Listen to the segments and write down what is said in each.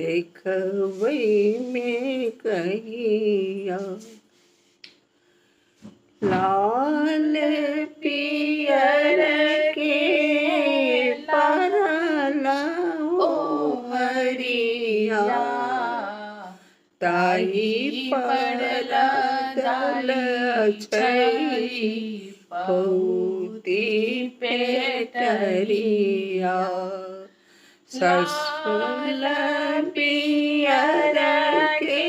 देखबै में कहिया। लाल पियर के परला हरिया, ताही पड़ला दल छै पौती पेटरिया। ससुल पियर के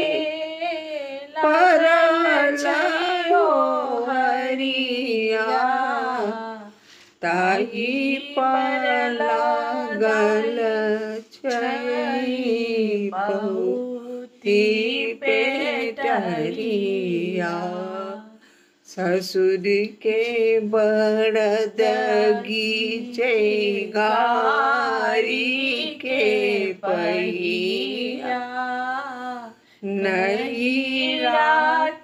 परला हरिया, ताही पड़ला गल छै पौती पेटरिया। ससुर के बड़दगी छै गारी के पहिया, नैरा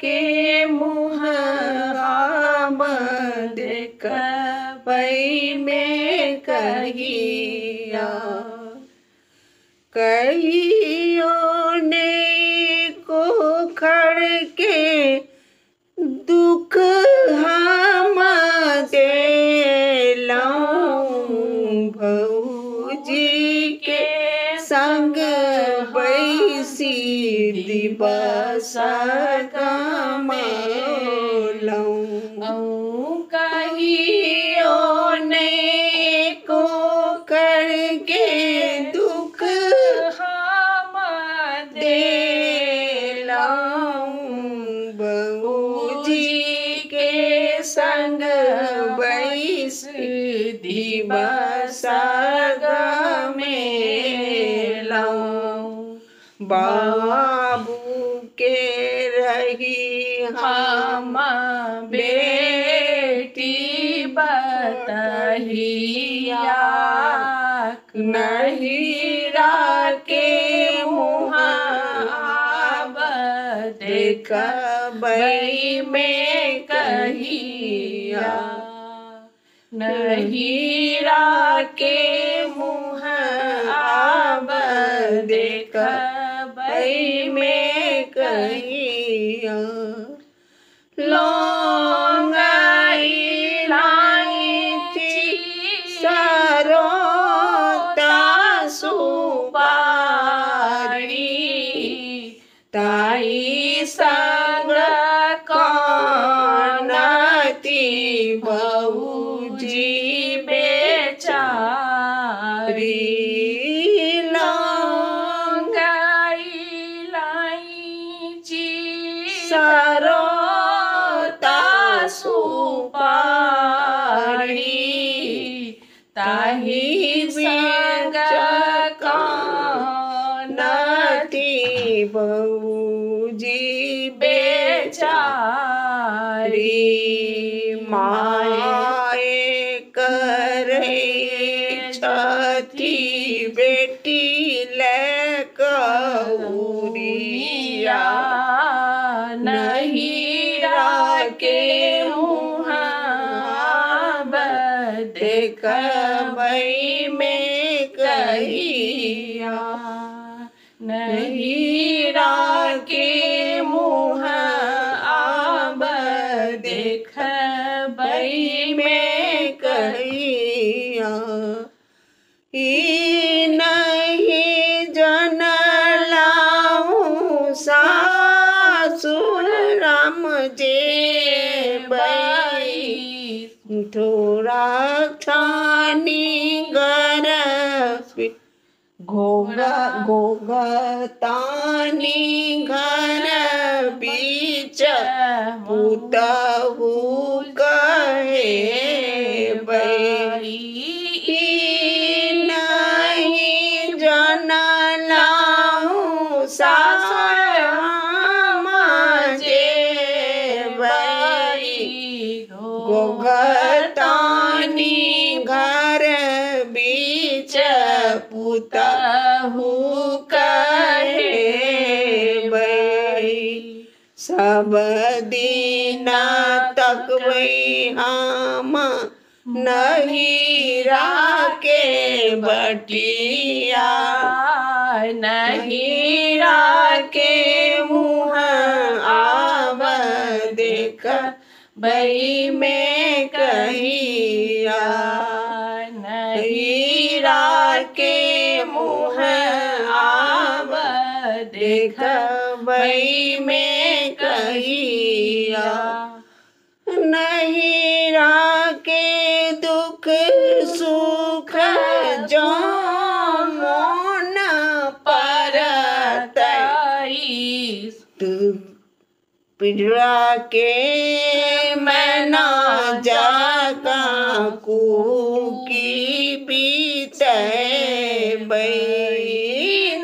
के मुँह देखबै में कहिया। कहियो ने को खड़ के दुख हम देलौं, भौजी के संग बैसी दिवस गमौलौं। कहियो ने को करके दुख हम देलौं, भौजी के संग बैस दिवस गमौलौं। बाबू के रही हम बेटी बतहिया, नहिरा के मुँह देखबै में कहिया। नहिरा के मुँह देखबै में कहिया। लौंग इलायची सरोता सुपारी, ताई संग कानती भौजी बेचारी। लौंग इलायची सरोता सुपारी, ताही संग कानती भौजी बेचारी। माए करे छथी बेटी लकौरिया, नहिरा के मुँह देखबै में कहिया। नहिरा के मुँह देखबै में कहिया। ई नहीं जनलाऊं सासुर राम जेबै, थोड़ा ठानी घर घोघतानी घर बीच पुतहु कहेबै। नहीं जनलाऊं सासुर हम जेबै, घोघतानी घर बीच पुतहु कहेबै। सब दिन तकबै हम नहिरा के बटिया, हीरा के मुँह आव देख बई में कहिया। हीरा के मुँह आव देख बई में कहिया। हीरा के दुख सुख जो मोन परतई। पिजड़ा के मैना जाका कुकी बीते बई।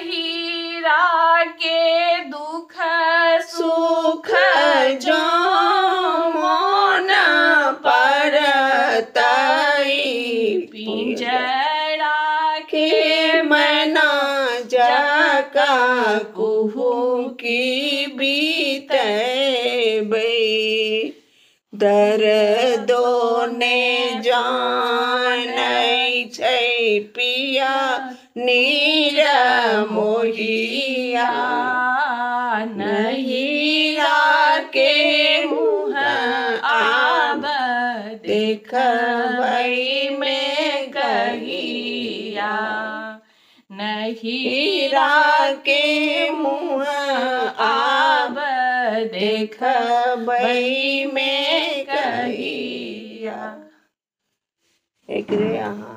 हीरा के दुख सुख जो मोन परतई। पिंजरा के मैना जाका कुहू की बीते बई। दर्दो ने जानै छै पिया नीर मोहिया। हीरा के मुँह आव देख बई में कहिया। हीरा के मुँह आव देख बई में कहिया। एक रे यहाँ